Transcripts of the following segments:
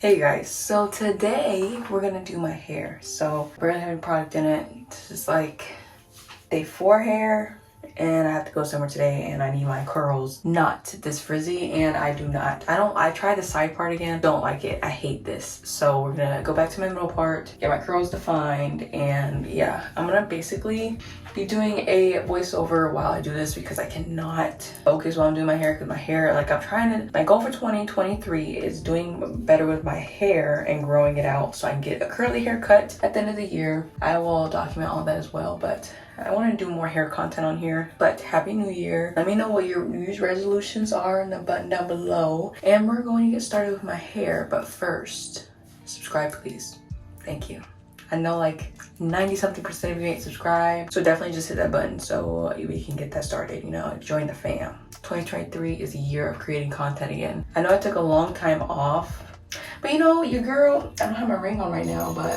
Hey guys, so today we're gonna do my hair. So we're gonna have a product in it. This is like day 4 hair, and I have to go somewhere today and I need my curls not this frizzy, and I tried the side part again, don't like it, I hate this. So we're gonna go back to my middle part, get my curls defined, and yeah, I'm gonna basically be doing a voiceover while I do this because I cannot focus while I'm doing my hair, because my hair, like, my goal for 2023 is doing better with my hair and growing it out so I can get a curly haircut at the end of the year. I will document all that as well, but I want to do more hair content on here. But happy new year. Let me know what your New Year's resolutions are in the button down below, and we're going to get started with my hair. But first, subscribe please. Thank you. I know like 90-something% of you ain't subscribed, so definitely just hit that button so we can get that started, you know, join the fam. 2023 is a year of creating content again. I know I took a long time off, but you know, your girl, I don't have my ring on right now, but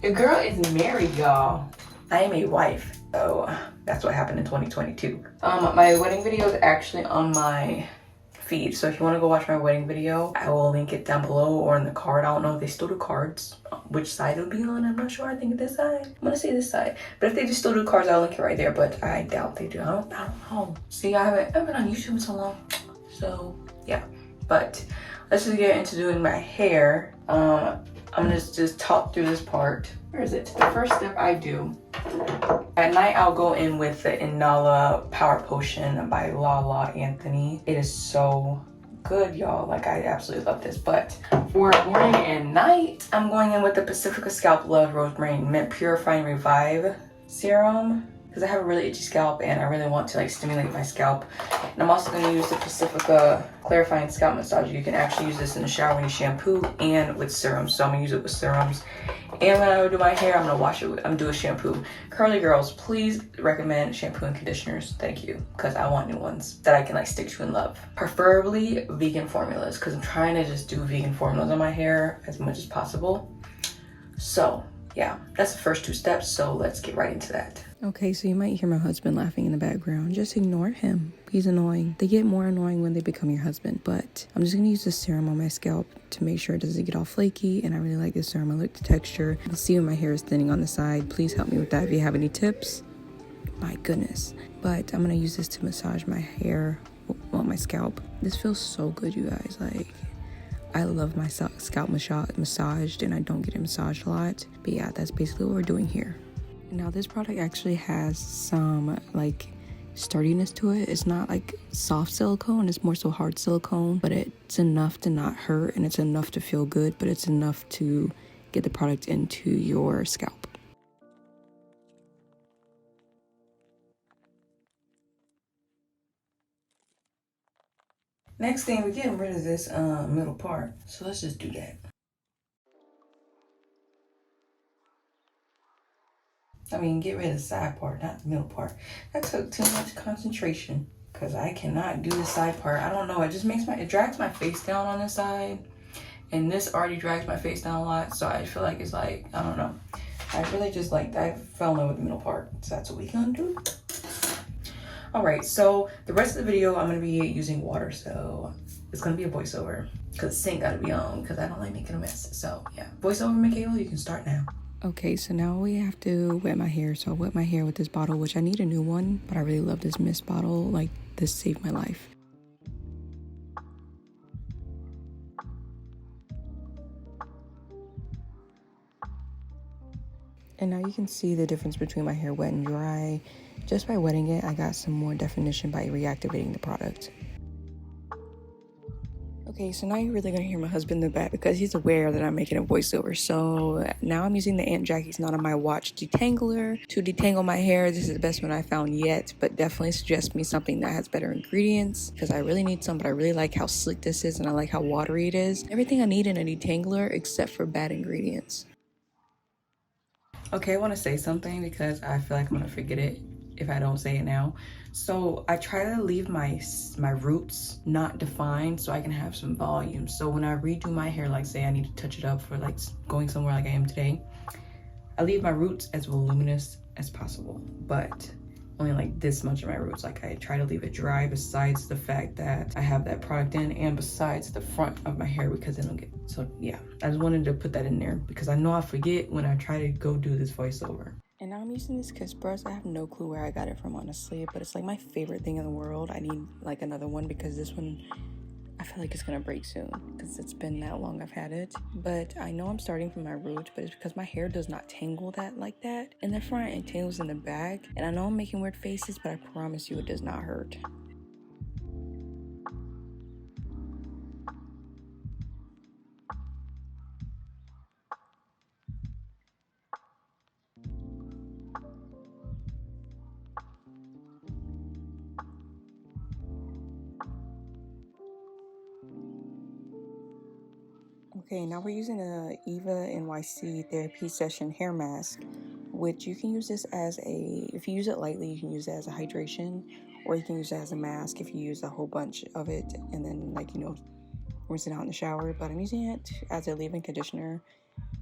your girl is married, y'all. I am a wife, so that's what happened in 2022. My wedding video is actually on my feed, so if you want to go watch my wedding video, I will link it down below or in the card. I don't know if they still do cards, which side it'll be on, I'm not sure. I think this side, I'm gonna say this side, but if they just still do cards, I'll link it right there, but I doubt they do. I don't know. See, I haven't been on YouTube in so long, so yeah. But let's just get into doing my hair. I'm gonna just talk through this part. Where is it? The first step I do at night, I'll go in with the Inala Power Potion by Lala Anthony. It is so good, y'all. Like, I absolutely love this. But for morning and night, I'm going in with the Pacifica Scalp Love Rosemary Mint Purifying Revive Serum, because I have a really itchy scalp and I really want to like stimulate my scalp. And I'm also going to use the Pacifica Clarifying Scalp Massager. You can actually use this in the shower when you shampoo and with serums. So I'm going to use it with serums. And when I do my hair, I'm going to wash it with, I'm doing shampoo. Curly girls, please recommend shampoo and conditioners. Thank you. Because I want new ones that I can like stick to and love. Preferably vegan formulas, because I'm trying to just do vegan formulas on my hair as much as possible. So yeah, that's the first 2 steps. So let's get right into that. Okay, so you might hear my husband laughing in the background. Just ignore him. He's annoying. They get more annoying when they become your husband. But I'm just going to use this serum on my scalp to make sure it doesn't get all flaky. And I really like this serum. I like the texture. You'll see when my hair is thinning on the side. Please help me with that if you have any tips. My goodness. But I'm going to use this to massage my hair on my scalp. This feels so good, you guys. Like, I love my scalp massaged, and I don't get it massaged a lot. But yeah, that's basically what we're doing here. Now this product actually has some like sturdiness to it. It's not like soft silicone, it's more so hard silicone, but it's enough to not hurt and it's enough to feel good, but it's enough to get the product into your scalp. Next thing, we're getting rid of this middle part, so let's just do that. I mean, get rid of the side part, not the middle part. That took too much concentration because I cannot do the side part. I don't know, it just it drags my face down on this side, and this already drags my face down a lot, so I feel like it's like, I don't know. I really just like, I fell in love with the middle part, so that's what we gonna do. All right, so the rest of the video, I'm gonna be using water, so it's gonna be a voiceover because the sink gotta be on because I don't like making a mess. So yeah, voiceover, Michaela, you can start now. Okay, so now we have to wet my hair. So I wet my hair with this bottle, which I need a new one, but I really love this mist bottle. Like, this saved my life. And now you can see the difference between my hair wet and dry. Just by wetting it, I got some more definition by reactivating the product. Okay, so now you're really gonna hear my husband in the back because he's aware that I'm making a voiceover. So now I'm using the Aunt Jackie's Not On My Watch detangler to detangle my hair. This is the best one I found yet, but definitely suggest me something that has better ingredients because I really need some, but I really like how slick this is and I like how watery it is. Everything I need in a detangler except for bad ingredients. Okay, I want to say something because I feel like I'm gonna forget it if I don't say it now. So I try to leave my roots not defined so I can have some volume. So when I redo my hair, like say I need to touch it up for like going somewhere like I am today, I leave my roots as voluminous as possible. But only like this much of my roots. Like I try to leave it dry, besides the fact that I have that product in, and besides the front of my hair, because it'll get, so yeah, I just wanted to put that in there because I know I forget when I try to go do this voiceover. And now I'm using this kiss brush. I have no clue where I got it from, honestly, but it's like my favorite thing in the world. I need like another one because this one, I feel like it's gonna break soon because it's been that long I've had it. But I know I'm starting from my roots, but it's because my hair does not tangle like that in the front, it tangles in the back. And I know I'm making weird faces, but I promise you it does not hurt. Okay, now we're using the Eva NYC Therapy Session Hair Mask, which you can use this as a, if you use it lightly, you can use it as a hydration, or you can use it as a mask if you use a whole bunch of it and then, like, you know, rinse it out in the shower. But I'm using it as a leave-in conditioner,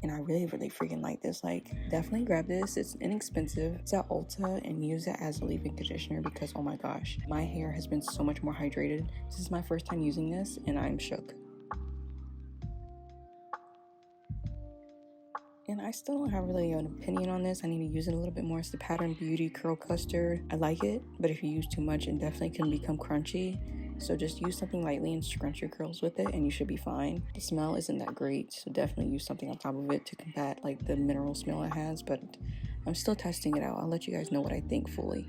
and I really freaking like this. Like, definitely grab this. It's inexpensive. It's at Ulta, and use it as a leave-in conditioner because, oh my gosh, my hair has been so much more hydrated. This is my first time using this, and I'm shook. And I still don't have really an opinion on this. I need to use it a little bit more. It's the Pattern Beauty Curl Custard. I like it, but if you use too much, it definitely can become crunchy. So just use something lightly and scrunch your curls with it, and you should be fine. The smell isn't that great, so definitely use something on top of it to combat like the mineral smell it has, but I'm still testing it out. I'll let you guys know what I think fully.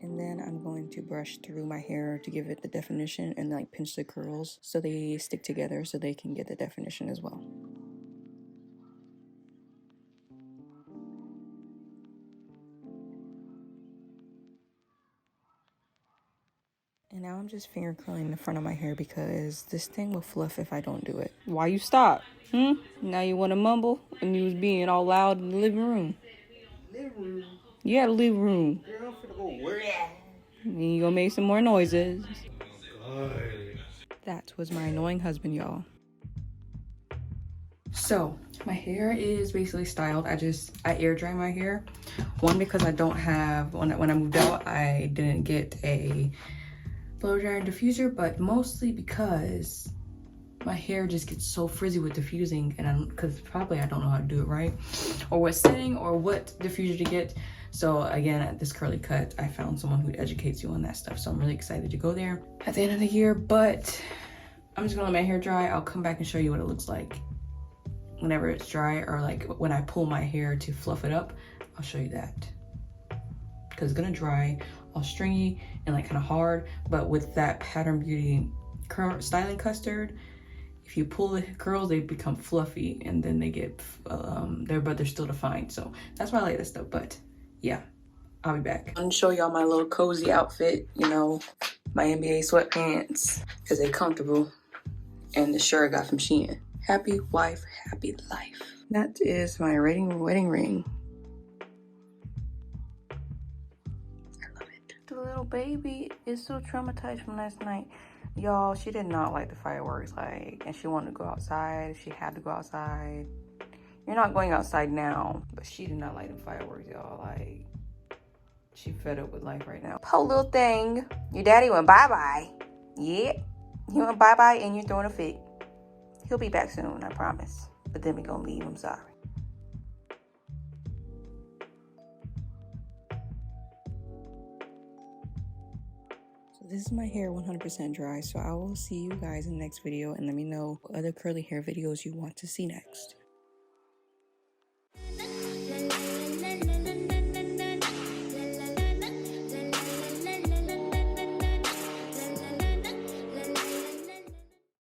And then I'm going to brush through my hair to give it the definition and like pinch the curls so they stick together so they can get the definition as well. And now I'm just finger curling the front of my hair because this thing will fluff if I don't do it. Why you stop? Now you want to mumble and you was being all loud in the living room. Living room? Yeah, the living room. Girl, I'm finna go where at? And you gonna make some more noises. Oh, that was my annoying husband, y'all. So my hair is basically styled. I air dry my hair. One, because I don't have, when I moved out, I didn't get a blow dryer and diffuser, but mostly because my hair just gets so frizzy with diffusing, and because probably I don't know how to do it right, or what setting or what diffuser to get. So again, at this curly cut, I found someone who educates you on that stuff, so I'm really excited to go there at the end of the year. But I'm just gonna let my hair dry. I'll come back and show you what it looks like whenever it's dry, or like when I pull my hair to fluff it up. I'll show you that because it's gonna dry all stringy and like kind of hard. But with that Pattern Beauty curl styling custard, if you pull the curls, they become fluffy, and then they get they're still defined. So that's why I like this stuff. But yeah, I'll be back. I'm gonna show y'all my little cozy outfit, you know, my NBA sweatpants because they're comfortable, and the shirt I got from Shein. Happy wife, happy life. That is my wedding ring. I love it. The little baby is so traumatized from last night. Y'all, she did not like the fireworks, like, and she wanted to go outside. She had to go outside. You're not going outside now, but she did not like the fireworks, y'all. Like, she fed up with life right now. Poor little thing. Your daddy went bye-bye. Yeah, he went bye-bye and you're throwing a fit. He'll be back soon, I promise. But then we gonna leave, I'm sorry. So this is my hair 100% dry, so I will see you guys in the next video, and let me know what other curly hair videos you want to see next.